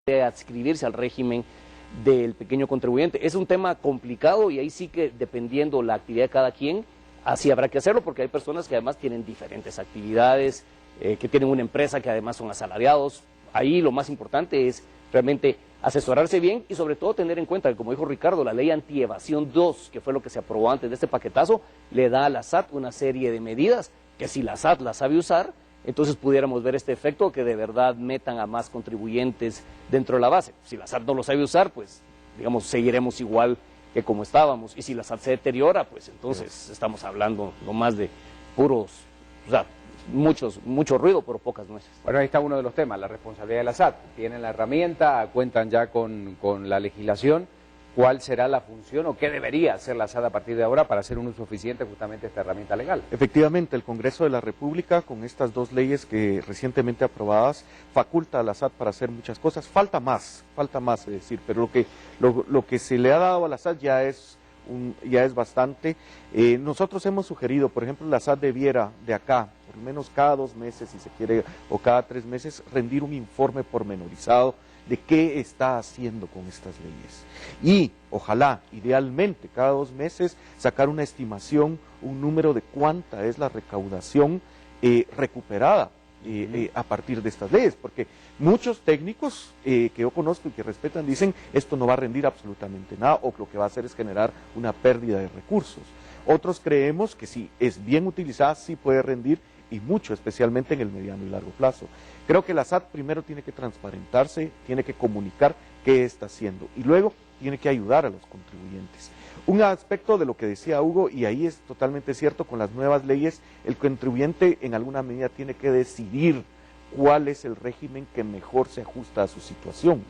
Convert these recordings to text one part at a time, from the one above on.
de adscribirse al régimen del pequeño contribuyente. Es un tema complicado y ahí sí que dependiendo la actividad de cada quien, así habrá que hacerlo, porque hay personas que además tienen diferentes actividades, que tienen una empresa, que además son asalariados. Ahí lo más importante es realmente asesorarse bien y sobre todo tener en cuenta que, como dijo Ricardo, la ley antievasión 2, que fue lo que se aprobó antes de este paquetazo, le da a la SAT una serie de medidas que si la SAT la sabe usar, entonces pudiéramos ver este efecto que de verdad metan a más contribuyentes dentro de la base. Si la SAT no lo sabe usar, pues digamos seguiremos igual que como estábamos, y si la SAT se deteriora, pues entonces estamos hablando no más de puros, o sea, mucho ruido, pero pocas nueces. Bueno, ahí está uno de los temas, la responsabilidad de la SAT. Tienen la herramienta, cuentan ya con la legislación. ¿Cuál será la función o qué debería hacer la SAT a partir de ahora para hacer un uso eficiente justamente de esta herramienta legal? Efectivamente, el Congreso de la República, con estas dos leyes que recientemente aprobadas, faculta a la SAT para hacer muchas cosas. Falta más, es decir, pero lo que se le ha dado a la SAT ya es bastante. Nosotros hemos sugerido, por ejemplo, la SAT debiera de acá, por lo menos cada 2 meses, si se quiere, o cada 3 meses, rendir un informe pormenorizado de qué está haciendo con estas leyes. Y ojalá, idealmente, cada 2 meses sacar una estimación, un número de cuánta es la recaudación recuperada a partir de estas leyes, porque muchos técnicos que yo conozco y que respetan dicen esto no va a rendir absolutamente nada o lo que va a hacer es generar una pérdida de recursos. Otros creemos que si es bien utilizada sí puede rendir y mucho, especialmente en el mediano y largo plazo. Creo que la SAT primero tiene que transparentarse, tiene que comunicar qué está haciendo y luego tiene que ayudar a los contribuyentes. Un aspecto de lo que decía Hugo, y ahí es totalmente cierto, con las nuevas leyes, el contribuyente en alguna medida tiene que decidir cuál es el régimen que mejor se ajusta a su situación.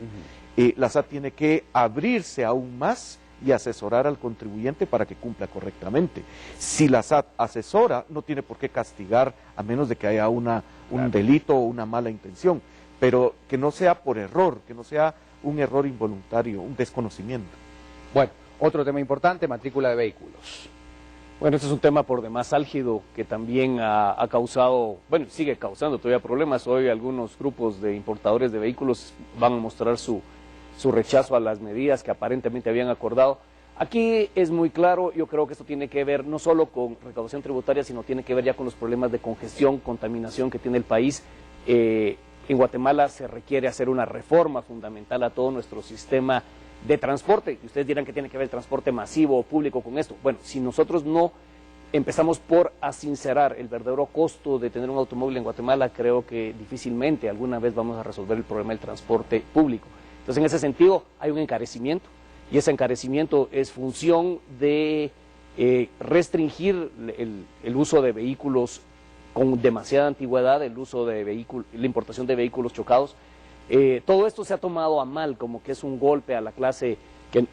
La SAT tiene que abrirse aún más y asesorar al contribuyente para que cumpla correctamente. Si la SAT asesora, no tiene por qué castigar a menos de que haya un delito o una mala intención, pero que no sea por error, que no sea un error involuntario, un desconocimiento. Bueno, otro tema importante, matrícula de vehículos. Bueno, este es un tema por demás álgido que también ha causado, bueno, sigue causando todavía problemas. Hoy algunos grupos de importadores de vehículos van a mostrar su rechazo a las medidas que aparentemente habían acordado. Aquí es muy claro, yo creo que esto tiene que ver no solo con recaudación tributaria, sino tiene que ver ya con los problemas de congestión, contaminación que tiene el país. En Guatemala se requiere hacer una reforma fundamental a todo nuestro sistema de transporte. Y ustedes dirán que tiene que ver el transporte masivo o público con esto. Bueno, si nosotros no empezamos por asincerar el verdadero costo de tener un automóvil en Guatemala, creo que difícilmente alguna vez vamos a resolver el problema del transporte público. Entonces, en ese sentido, hay un encarecimiento, y ese encarecimiento es función de restringir el uso de vehículos con demasiada antigüedad, el uso de la importación de vehículos chocados. Todo esto se ha tomado a mal, como que es un golpe a la clase,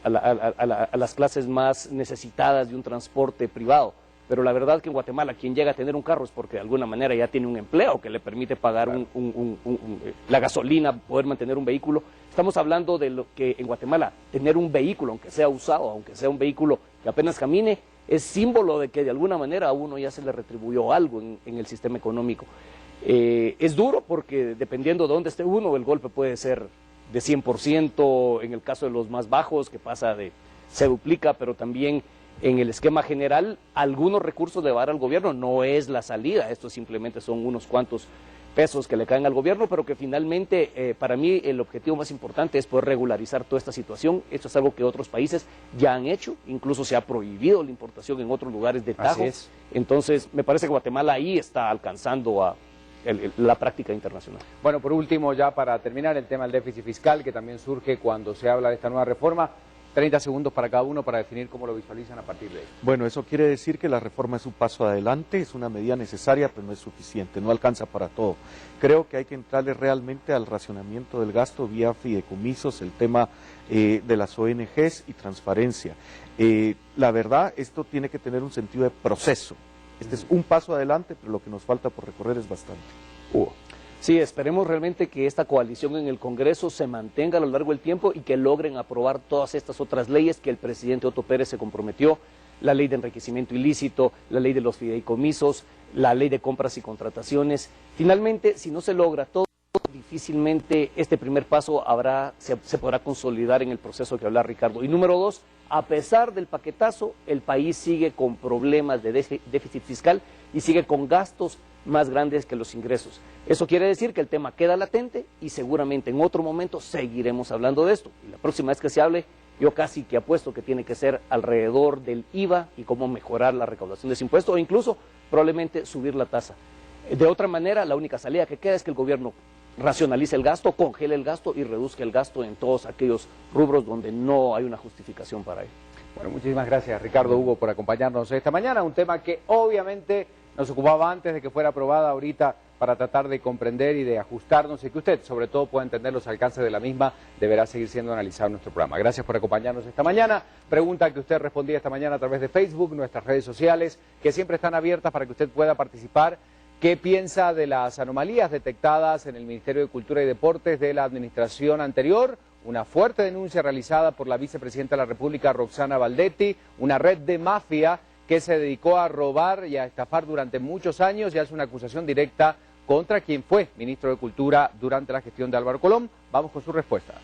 a las clases más necesitadas de un transporte privado. Pero la verdad que en Guatemala quien llega a tener un carro es porque de alguna manera ya tiene un empleo que le permite pagar la gasolina, poder mantener un vehículo. Estamos hablando de lo que en Guatemala tener un vehículo, aunque sea usado, aunque sea un vehículo que apenas camine, es símbolo de que de alguna manera a uno ya se le retribuyó algo en el sistema económico. Es duro porque dependiendo de dónde esté uno, el golpe puede ser de 100%, en el caso de los más bajos, que se duplica, pero también en el esquema general, algunos recursos de dar al gobierno no es la salida, esto simplemente son unos cuantos pesos que le caen al gobierno, pero que finalmente, para mí, el objetivo más importante es poder regularizar toda esta situación. Esto es algo que otros países ya han hecho, incluso se ha prohibido la importación en otros lugares de tajo. Entonces, me parece que Guatemala ahí está alcanzando la práctica internacional. Bueno, por último, ya para terminar, el tema del déficit fiscal, que también surge cuando se habla de esta nueva reforma. 30 segundos para cada uno para definir cómo lo visualizan a partir de ahí. Bueno, eso quiere decir que la reforma es un paso adelante, es una medida necesaria, pero no es suficiente, no alcanza para todo. Creo que hay que entrarle realmente al racionamiento del gasto vía fideicomisos, el tema de las ONGs y transparencia. La verdad, esto tiene que tener un sentido de proceso. Este es un paso adelante, pero lo que nos falta por recorrer es bastante. Sí, esperemos realmente que esta coalición en el Congreso se mantenga a lo largo del tiempo y que logren aprobar todas estas otras leyes que el presidente Otto Pérez se comprometió, la ley de enriquecimiento ilícito, la ley de los fideicomisos, la ley de compras y contrataciones. Finalmente, si no se logra todo, difícil difícilmente este primer paso se podrá consolidar en el proceso que habla Ricardo. Y número dos, a pesar del paquetazo, el país sigue con problemas de déficit fiscal y sigue con gastos más grandes que los ingresos. Eso quiere decir que el tema queda latente y seguramente en otro momento seguiremos hablando de esto. Y la próxima vez que se hable, yo casi que apuesto que tiene que ser alrededor del IVA y cómo mejorar la recaudación de ese impuesto o incluso probablemente subir la tasa. De otra manera, la única salida que queda es que el gobierno racionalice el gasto, congele el gasto y reduzca el gasto en todos aquellos rubros donde no hay una justificación para ello. Bueno, muchísimas gracias Ricardo Hugo por acompañarnos esta mañana, un tema que obviamente nos ocupaba antes de que fuera aprobada ahorita para tratar de comprender y de ajustarnos y que usted sobre todo pueda entender los alcances de la misma, deberá seguir siendo analizado en nuestro programa. Gracias por acompañarnos esta mañana. Pregunta que usted respondía esta mañana a través de Facebook, nuestras redes sociales, que siempre están abiertas para que usted pueda participar. ¿Qué piensa de las anomalías detectadas en el Ministerio de Cultura y Deportes de la administración anterior? Una fuerte denuncia realizada por la vicepresidenta de la República, Roxana Valdetti, una red de mafia que se dedicó a robar y a estafar durante muchos años y hace una acusación directa contra quien fue ministro de Cultura durante la gestión de Álvaro Colón. Vamos con su respuesta.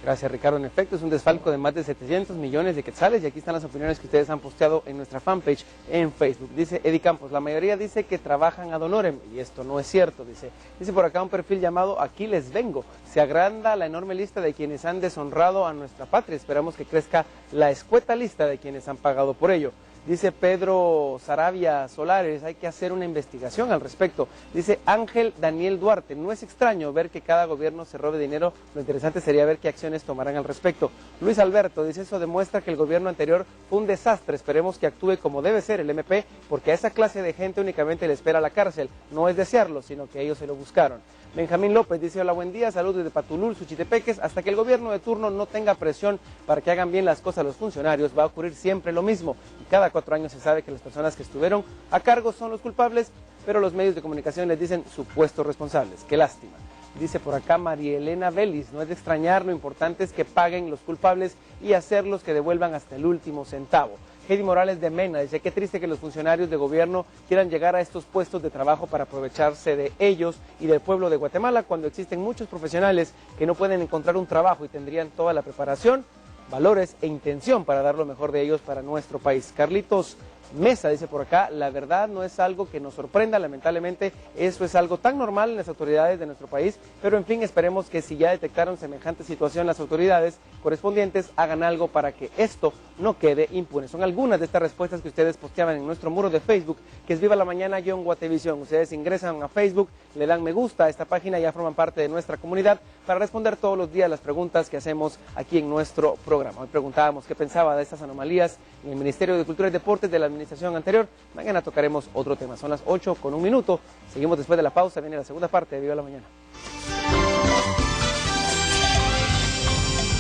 Gracias, Ricardo. En efecto, es un desfalco de más de 700 millones de quetzales y aquí están las opiniones que ustedes han posteado en nuestra fanpage en Facebook. Dice Eddie Campos, la mayoría dice que trabajan ad honorem y esto no es cierto. Dice por acá un perfil llamado Aquí les vengo. Se agranda la enorme lista de quienes han deshonrado a nuestra patria. Esperamos que crezca la escueta lista de quienes han pagado por ello. Dice Pedro Saravia Solares, hay que hacer una investigación al respecto. Dice Ángel Daniel Duarte, no es extraño ver que cada gobierno se robe dinero, lo interesante sería ver qué acciones tomarán al respecto. Luis Alberto dice, eso demuestra que el gobierno anterior fue un desastre, esperemos que actúe como debe ser el MP, porque a esa clase de gente únicamente le espera la cárcel, no es desearlo, sino que ellos se lo buscaron. Benjamín López dice, hola, buen día, saludos desde Patulul, Suchitepeques, hasta que el gobierno de turno no tenga presión para que hagan bien las cosas los funcionarios, va a ocurrir siempre lo mismo, y cada 4 años se sabe que las personas que estuvieron a cargo son los culpables, pero los medios de comunicación les dicen supuestos responsables, qué lástima. Dice por acá María Elena Vélez, no es de extrañar, lo importante es que paguen los culpables y hacerlos que devuelvan hasta el último centavo. Heidi Morales de Mena dice, qué triste que los funcionarios de gobierno quieran llegar a estos puestos de trabajo para aprovecharse de ellos y del pueblo de Guatemala cuando existen muchos profesionales que no pueden encontrar un trabajo y tendrían toda la preparación, valores e intención para dar lo mejor de ellos para nuestro país. Carlitos Mesa dice por acá, la verdad no es algo que nos sorprenda, lamentablemente eso es algo tan normal en las autoridades de nuestro país, pero en fin, esperemos que si ya detectaron semejante situación las autoridades correspondientes hagan algo para que esto no quede impune. Son algunas de estas respuestas que ustedes posteaban en nuestro muro de Facebook, que es Viva la Mañana-Guatevisión. Ustedes ingresan a Facebook, le dan me gusta a esta página y ya forman parte de nuestra comunidad para responder todos los días las preguntas que hacemos aquí en nuestro programa. Hoy preguntábamos qué pensaba de estas anomalías en el Ministerio de Cultura y Deportes de la administración anterior. Mañana tocaremos otro tema. Son las 8:01. Seguimos después de la pausa. Viene la segunda parte de Viva la Mañana.